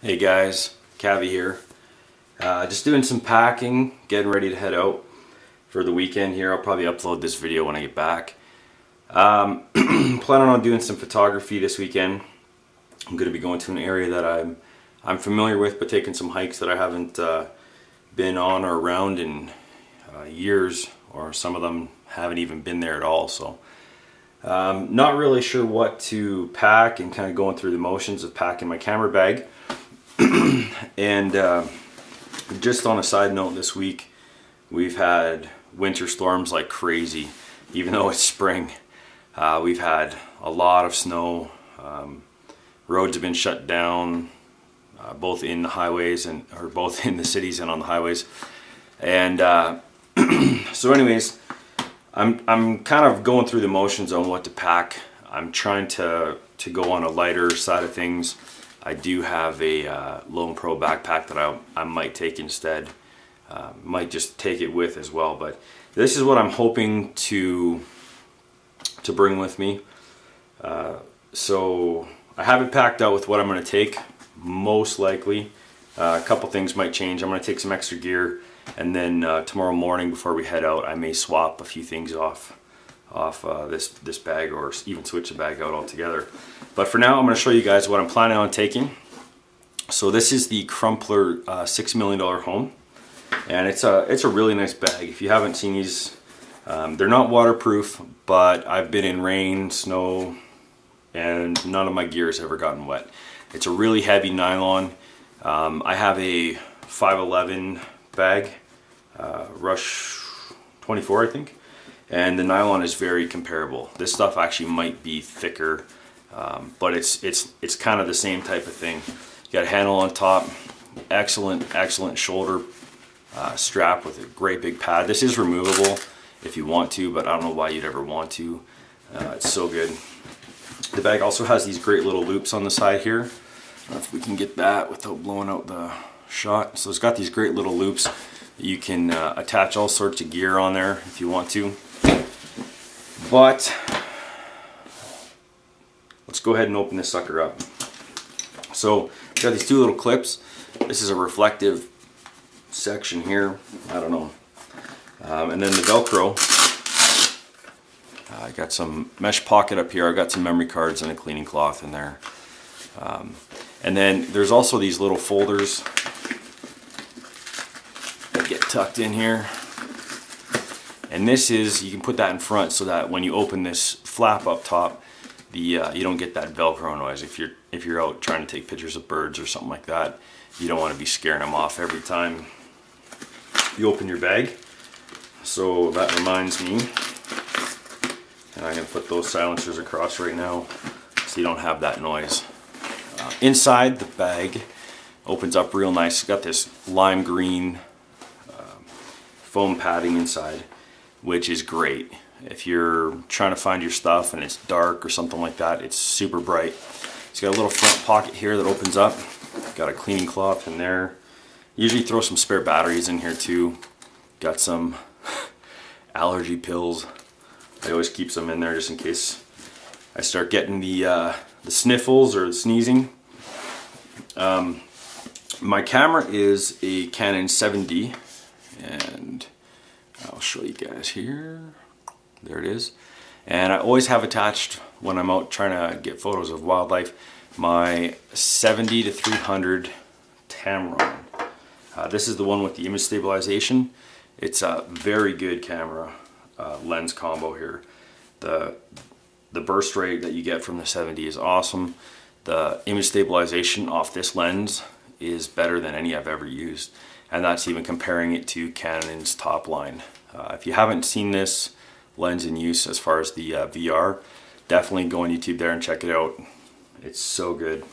Hey guys, Kavi here. Just doing some packing, getting ready to head out for the weekend here. I'll probably upload this video when I get back. Planning on doing some photography this weekend. I'm going to be going to an area that I'm familiar with, but taking some hikes that I haven't been on or around in years, or some of them haven't even been there at all. So not really sure what to pack, and kind of going through the motions of packing my camera bag. And just on a side note, this week we've had winter storms like crazy. Even though it's spring, we've had a lot of snow. Roads have been shut down, both in the highways or both in the cities and on the highways. And so anyways, I'm kind of going through the motions on what to pack. I'm trying to go on a lighter side of things. I do have a Lone Pro backpack that I might take instead. Might just take it with as well, but this is what I'm hoping to bring with me. So I have it packed out with what I'm going to take, most likely. A couple things might change. I'm going to take some extra gear, and then tomorrow morning before we head out, I may swap a few things off this bag, or even switch the bag out altogether. But for now, I'm going to show you guys what I'm planning on taking. So this is the Crumpler $6 Million Home, and it's a really nice bag. If you haven't seen these, they're not waterproof, but I've been in rain, snow, and none of my gear has ever gotten wet. It's a really heavy nylon. I have a 511 bag, Rush 24 I think. And the nylon is very comparable. This stuff actually might be thicker, but it's kind of the same type of thing. You got a handle on top, excellent shoulder strap with a great big pad. This is removable if you want to, but I don't know why you'd ever want to. It's so good. The bag also has these great little loops on the side here. I don't know if we can get that without blowing out the shot. So it's got these great little loops. You can attach all sorts of gear on there if you want to. But let's go ahead and open this sucker up. So we've got these two little clips. This is a reflective section here. I don't know. And then the Velcro. I got some mesh pocket up here. I got some memory cards and a cleaning cloth in there. And then there's also these little folders that get tucked in here. And this is, you can put that in front so that when you open this flap up top, you don't get that Velcro noise. If you're out trying to take pictures of birds or something like that, you don't want to be scaring them off every time you open your bag. So that reminds me, and I'm going to put those silencers across right now so you don't have that noise. Inside the bag opens up real nice. It's got this lime green foam padding inside, which is great. If you're trying to find your stuff and it's dark or something like that, it's super bright. It's got a little front pocket here that opens up. Got a cleaning cloth in there. Usually throw some spare batteries in here too. Got some allergy pills. I always keep some in there just in case I start getting the sniffles or the sneezing. My camera is a Canon 7D, and I'll show you guys here. There it is. And I always have attached, when I'm out trying to get photos of wildlife, my 70 to 300 Tamron. This is the one with the image stabilization. It's a very good camera lens combo here. The burst rate that you get from the 70 is awesome. The image stabilization off this lens is better than any I've ever used. And that's even comparing it to Canon's top line. If you haven't seen this lens in use as far as the VR, definitely go on YouTube there and check it out. It's so good.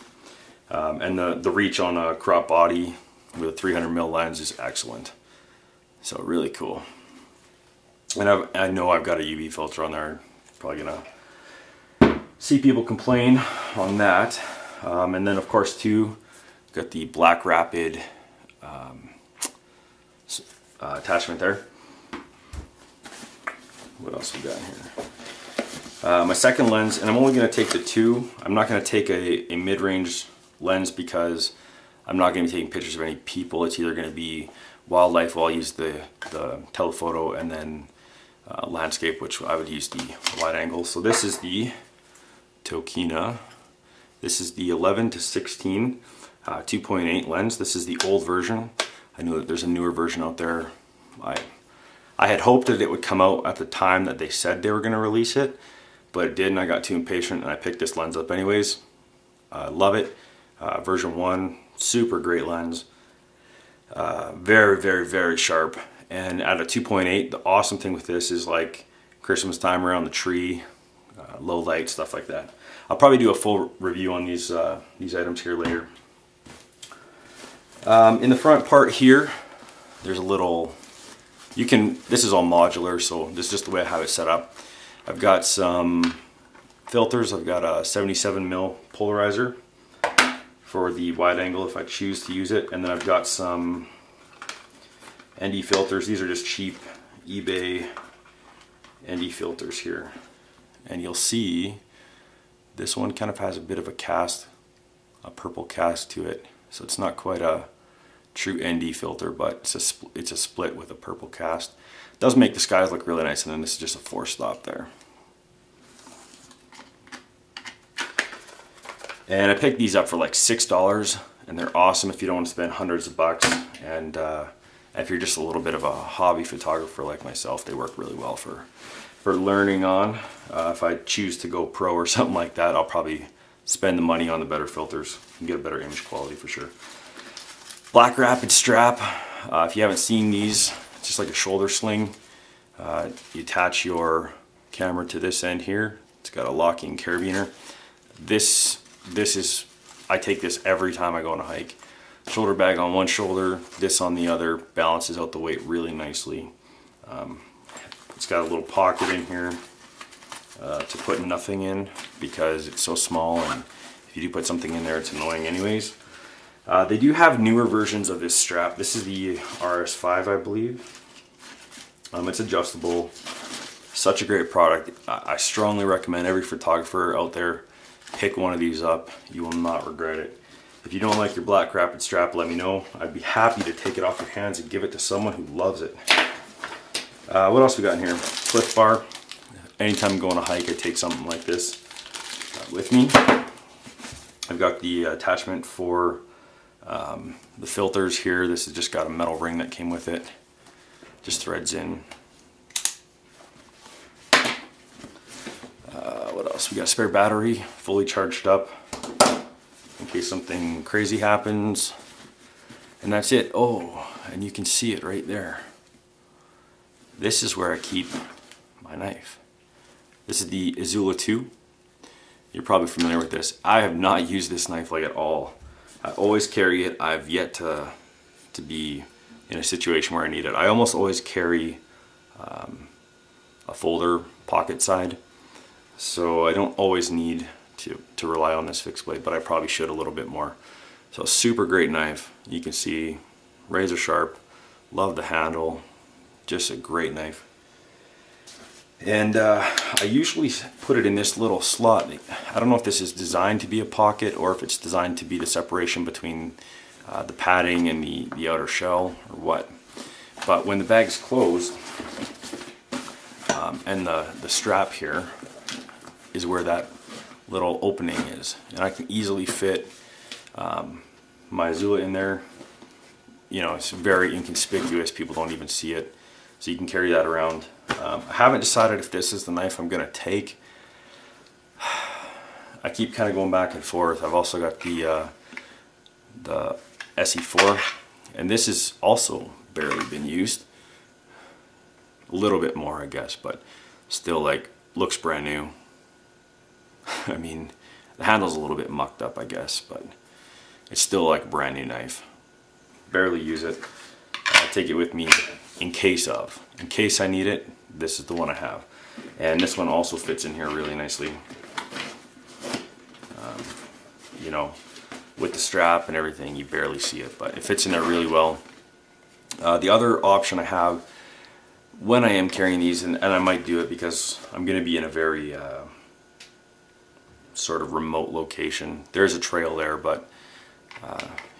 And the reach on a crop body with a 300mm lens is excellent. So really cool. And I know I've got a UV filter on there. Probably gonna see people complain on that. And then of course too, got the Black Rapid attachment there. What else we got here? My second lens, and I'm only going to take the two. I'm not going to take a mid-range lens because I'm not going to be taking pictures of any people. It's either going to be wildlife, where I'll use the telephoto, and then landscape, which I would use the wide angle. So this is the Tokina. This is the 11 to 16 2.8 lens. This is the old version. I know that there's a newer version out there. I had hoped that it would come out at the time that they said they were going to release it, but it didn't. I got too impatient and I picked this lens up anyways. Love it. Version 1, super great lens. Very, very, very sharp. And at a 2.8, the awesome thing with this is like Christmas time around the tree, low light, stuff like that. I'll probably do a full review on these items here later. In the front part here, there's a little, this is all modular, so this is just the way I have it set up. I've got some filters. I've got a 77mm polarizer for the wide angle if I choose to use it, and then I've got some ND filters. These are just cheap eBay ND filters here, and you'll see this one kind of has a bit of a cast, a purple cast to it, so it's not quite a true ND filter, but it's a split with a purple cast. It does make the skies look really nice, and then this is just a 4-stop there. And I picked these up for like $6, and they're awesome if you don't want to spend hundreds of bucks. And if you're just a little bit of a hobby photographer like myself, they work really well for learning on. If I choose to go pro or something like that, I'll probably spend the money on the better filters and get a better image quality for sure. Black Rapid strap. If you haven't seen these, it's just like a shoulder sling. You attach your camera to this end here. It's got a locking carabiner. I take this every time I go on a hike. Shoulder bag on one shoulder, this on the other, balances out the weight really nicely. It's got a little pocket in here to put nothing in because it's so small, and if you do put something in there, it's annoying anyways. They do have newer versions of this strap. This is the RS5, I believe. It's adjustable. Such a great product. I strongly recommend every photographer out there pick one of these up. You will not regret it. If you don't like your Black Rapid strap, let me know. I'd be happy to take it off your hands and give it to someone who loves it. What else we got in here? Cliff bar. Anytime I'm going on a hike, I take something like this with me. I've got the attachment for the filters here. This has just got a metal ring that came with it. Just threads in. What else? We got a spare battery, fully charged up, in case something crazy happens. And that's it. Oh, and you can see it right there. This is where I keep my knife. This is the Izula 2. You're probably familiar with this. I have not used this knife like at all. I always carry it. I've yet to be in a situation where I need it. I almost always carry a folder pocket side, so I don't always need to rely on this fixed blade, but I probably should a little bit more. So super great knife. You can see razor sharp. Love the handle. Just a great knife. And I usually put it in this little slot. I don't know if this is designed to be a pocket or if it's designed to be the separation between the padding and the outer shell or what. But when the bag's closed, and the strap here is where that little opening is, and I can easily fit my Izula in there. You know, it's very inconspicuous. People don't even see it, so you can carry that around. I haven't decided if this is the knife I'm gonna take. I keep kind of going back and forth. I've also got the SE4, and this has also barely been used. A little bit more, I guess, but still, like, looks brand new. I mean, the handle's a little bit mucked up, I guess, but it's still like a brand new knife. Barely use it. I take it with me in case I need it. This is the one I have, and this one also fits in here really nicely. You know, with the strap and everything, you barely see it, but it fits in there really well. The other option I have when I am carrying these, and I might do it because I'm going to be in a very sort of remote location. There's a trail there, but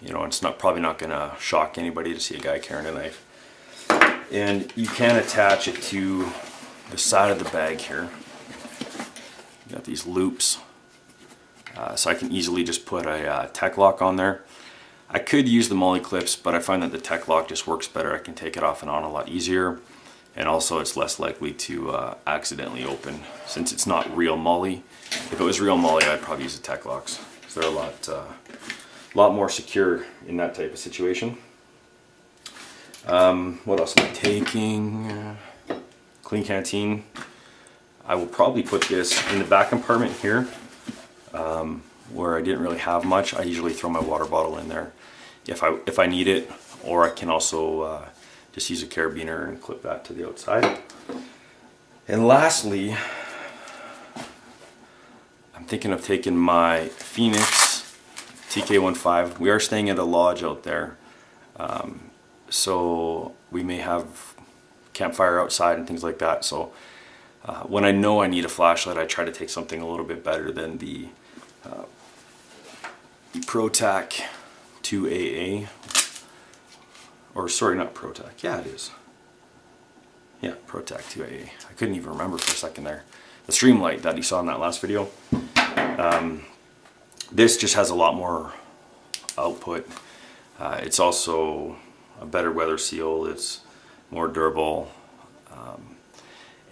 You know, it's probably not gonna shock anybody to see a guy carrying a knife. And you can attach it to the side of the bag here. You got these loops, so I can easily just put a tech lock on there. I could use the molly clips, but I find that the tech lock just works better. I can take it off and on a lot easier, and also it's less likely to accidentally open since it's not real molly. If it was real molly, I'd probably use the tech locks because they're a lot more secure in that type of situation. What else am I taking? Clean canteen. I will probably put this in the back compartment here, where I didn't really have much. I usually throw my water bottle in there if I need it, or I can also just use a carabiner and clip that to the outside. And lastly, I'm thinking of taking my Phoenix TK15. We are staying at a lodge out there, so we may have campfire outside and things like that. So when I know I need a flashlight, I try to take something a little bit better than the ProTac 2AA, or sorry, not ProTac. Yeah, it is. Yeah, ProTac 2AA. I couldn't even remember for a second there. The Streamlight that you saw in that last video. This just has a lot more output. It's also a better weather seal. It's more durable.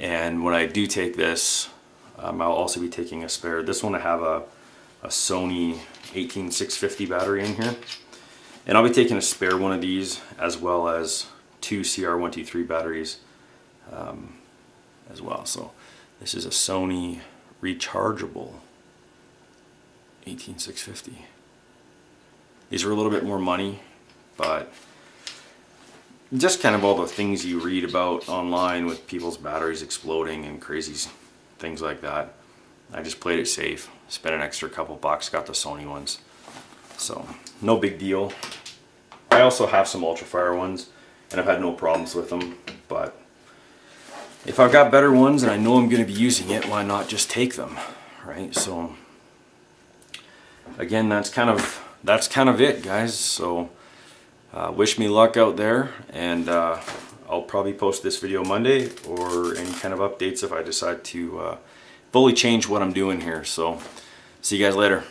And when I do take this, I'll also be taking a spare. This one I have a Sony 18650 battery in here. And I'll be taking a spare one of these, as well as 2 CR123 batteries as well. So this is a Sony rechargeable 18650. These are a little bit more money, but just kind of all the things you read about online with people's batteries exploding and crazy things like that. I just played it safe, spent an extra couple bucks, got the Sony ones. So no big deal. I also have some Ultrafire ones and I've had no problems with them, but if I've got better ones and I know I'm going to be using it, why not just take them, right? So again, that's kind of it, guys. So wish me luck out there, and I'll probably post this video Monday or any kind of updates if I decide to fully change what I'm doing here. So see you guys later.